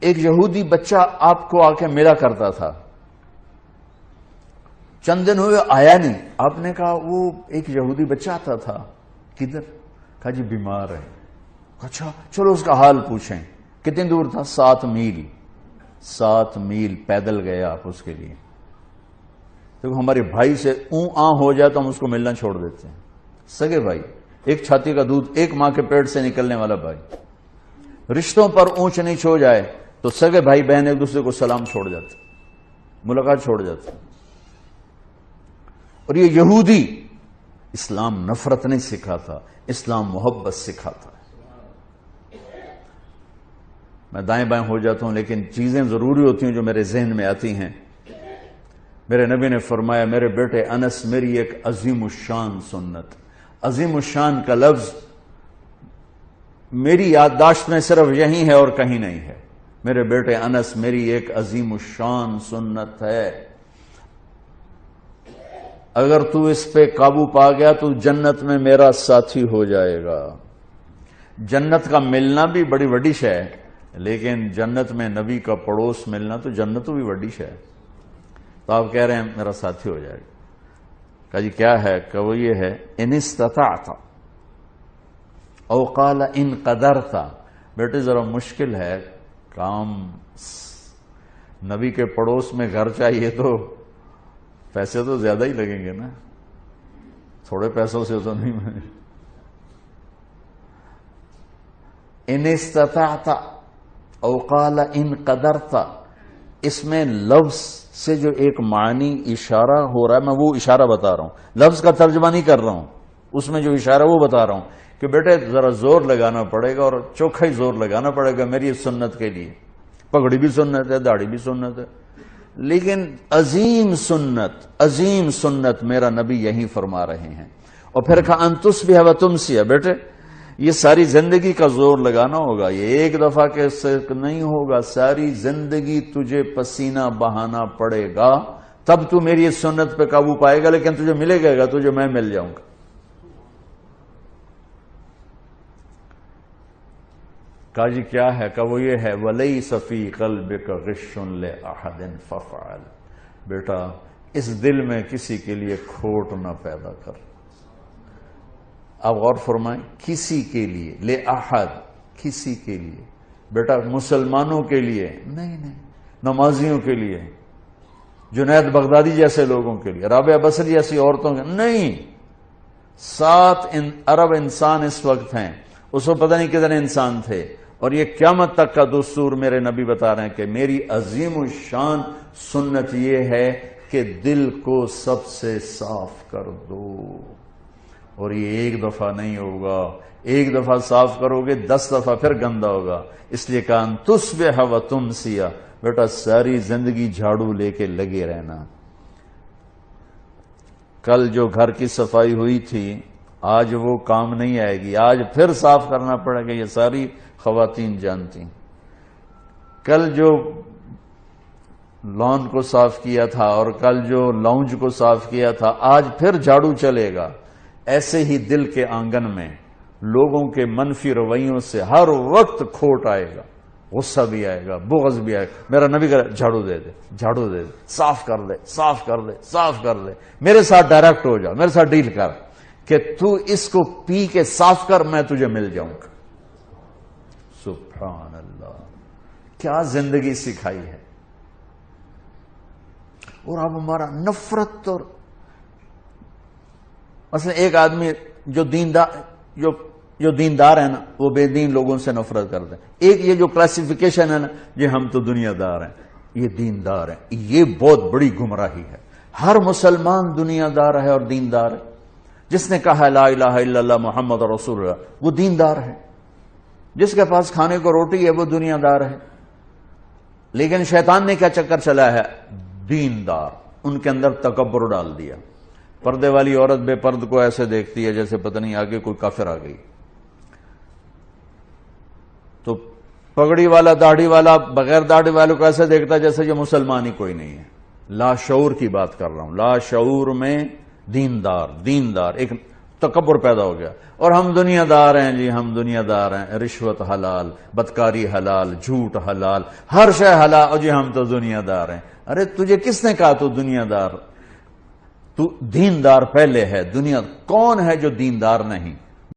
ایک یہودی بچہ آپ کو آ کے ملا کرتا تھا، چند دن ہوئے آیا نہیں، آپ نے کہا وہ ایک یہودی بچہ آتا تھا، کدھر؟ کہا جی بیمار ہے۔ اچھا چلو اس کا حال پوچھیں۔ کتنی دور تھا؟ 7 میل، 7 میل پیدل گئے آپ اس کے لیے۔ تو ہمارے بھائی سے ہو جائے تو ہم اس کو ملنا چھوڑ دیتے ہیں، سگے بھائی، ایک چھاتی کا دودھ، ایک ماں کے پیٹ سے نکلنے والا بھائی، رشتوں پر اونچ نیچ ہو جائے تو سگے بھائی بہن ایک دوسرے کو سلام چھوڑ جاتے، ملاقات چھوڑ جاتے۔ اور یہ یہودی اسلام نفرت نہیں سکھاتا، اسلام محبت سکھاتا ہے۔ میں دائیں بائیں ہو جاتا ہوں لیکن چیزیں ضروری ہوتی ہیں جو میرے ذہن میں آتی ہیں۔ میرے نبی نے فرمایا میرے بیٹے انس میری ایک عظیم الشان سنت، عظیم الشان کا لفظ میری یادداشت میں صرف یہی ہے اور کہیں نہیں ہے۔ میرے بیٹے انس میری ایک عظیم الشان سنت ہے، اگر تو اس پہ قابو پا گیا تو جنت میں میرا ساتھی ہو جائے گا۔ جنت کا ملنا بھی بڑی وڈی شے ہے، لیکن جنت میں نبی کا پڑوس ملنا تو جنت بھی وڈی شے ہے۔ تو آپ کہہ رہے ہیں میرا ساتھی ہو جائے گا۔ کہا جی کیا ہے؟ کہ وہ یہ ہے ان استطعت او قال ان قدرت۔ بیٹے ذرا مشکل ہے کام، نبی کے پڑوس میں گھر چاہیے تو پیسے تو زیادہ ہی لگیں گے نا، تھوڑے پیسوں سے تو نہیں۔ ان استطعت او قال ان قدرت، اس میں لفظ سے جو ایک معنی اشارہ ہو رہا ہے، میں وہ اشارہ بتا رہا ہوں، لفظ کا ترجمہ نہیں کر رہا ہوں، اس میں جو اشارہ وہ بتا رہا ہوں کہ بیٹے ذرا زور لگانا پڑے گا اور چوکھا ہی زور لگانا پڑے گا میری سنت کے لیے۔ پگڑی بھی سنت ہے، داڑھی بھی سنت ہے، لیکن عظیم سنت میرا نبی یہی فرما رہے ہیں۔ اور پھر کہا ان تصبح و تمسی، بیٹے یہ ساری زندگی کا زور لگانا ہوگا، یہ ایک دفعہ کے سے نہیں ہوگا، ساری زندگی تجھے پسینہ بہانا پڑے گا، تب تو میری اس سنت پہ قابو پائے گا، لیکن تجھے ملے گا تجھے میں مل جاؤں گا۔ کہا جی کیا ہے؟ کہ وہ یہ ہے وَلَيْسَ فِي قَلْبِكَ غِشٌّ لِأَحَدٍ فَافْعَلْ۔ بیٹا اس دل میں کسی کے لیے کھوٹ نہ پیدا کر۔ آپ غور فرمائیں، کسی کے لیے، لِأَحَد، کسی کے لیے، بیٹا مسلمانوں کے لیے نہیں، نمازیوں کے لیے، جنید بغدادی جیسے لوگوں کے لیے، رابعہ بصری جیسی عورتوں کے نہیں۔ 7 ارب انسان اس وقت ہیں، اس کو پتہ نہیں کتنے انسان تھے، اور یہ قیامت تک کا دستور میرے نبی بتا رہے ہیں کہ میری عظیم الشان سنت یہ ہے کہ دل کو سب سے صاف کر دو، اور یہ ایک دفعہ نہیں ہوگا، ایک دفعہ صاف کرو گے 10 دفعہ پھر گندا ہوگا۔ اس لیے کہا ان تصبح و تمسی، بیٹا ساری زندگی جھاڑو لے کے لگے رہنا۔ کل جو گھر کی صفائی ہوئی تھی آج وہ کام نہیں آئے گی، آج پھر صاف کرنا پڑے گا، یہ ساری خواتین جانتی۔ کل جو لان کو صاف کیا تھا اور کل جو لاؤنج کو صاف کیا تھا آج پھر جھاڑو چلے گا۔ ایسے ہی دل کے آنگن میں لوگوں کے منفی رویوں سے ہر وقت کھوٹ آئے گا، غصہ بھی آئے گا، بغض بھی آئے گا۔ میرا نبی کہا جھاڑو دے دے، جھاڑو دے دے، صاف کر دے، صاف کر دے، صاف کر دے، میرے ساتھ ڈائریکٹ ہو جا، میرے ساتھ ڈیل کر کہ تو اس کو پی کے صاف کر، میں تجھے مل جاؤں گا۔ سبحان اللہ، کیا زندگی سکھائی ہے۔ اور اب ہمارا نفرت، اور مثلا ایک آدمی جو دیندار ہے نا وہ بے دین لوگوں سے نفرت کرتے ہیں۔ ایک یہ جو کلاسیفیکیشن ہے نا، یہ ہم تو دنیا دار ہیں، یہ دیندار ہیں، یہ بہت بڑی گمراہی ہے۔ ہر مسلمان دنیا دار ہے اور دیندار ہے۔ جس نے کہا لا الہ الا اللہ محمد رسول اللہ وہ دیندار ہے، جس کے پاس کھانے کو روٹی ہے وہ دنیا دار ہے۔ لیکن شیطان نے کیا چکر چلا ہے؟ دیندار، ان کے اندر تکبر ڈال دیا۔ پردے والی عورت بے پرد کو ایسے دیکھتی ہے جیسے پتہ نہیں آگے کوئی کافر آ گئی، تو پگڑی والا داڑھی والا بغیر داڑھی والے کو ایسے دیکھتا ہے جیسے یہ مسلمان ہی کوئی نہیں ہے۔ لا شعور کی بات کر رہا ہوں، لا شعور میں دیندار ایک تکبر پیدا ہو گیا. اور ہم دنیا دار ہیں جی، ہم دنیا دار ہیں، رشوت حلال، بدکاری حلال، جھوٹ حلال، ہر شے حلال، اور جی ہم تو دنیا دار ہیں. ارے تجھے کس نے کہا تو دنیا دار؟ تو دیندار پہلے ہے. دنیا کون ہے جو دیندار نہیں؟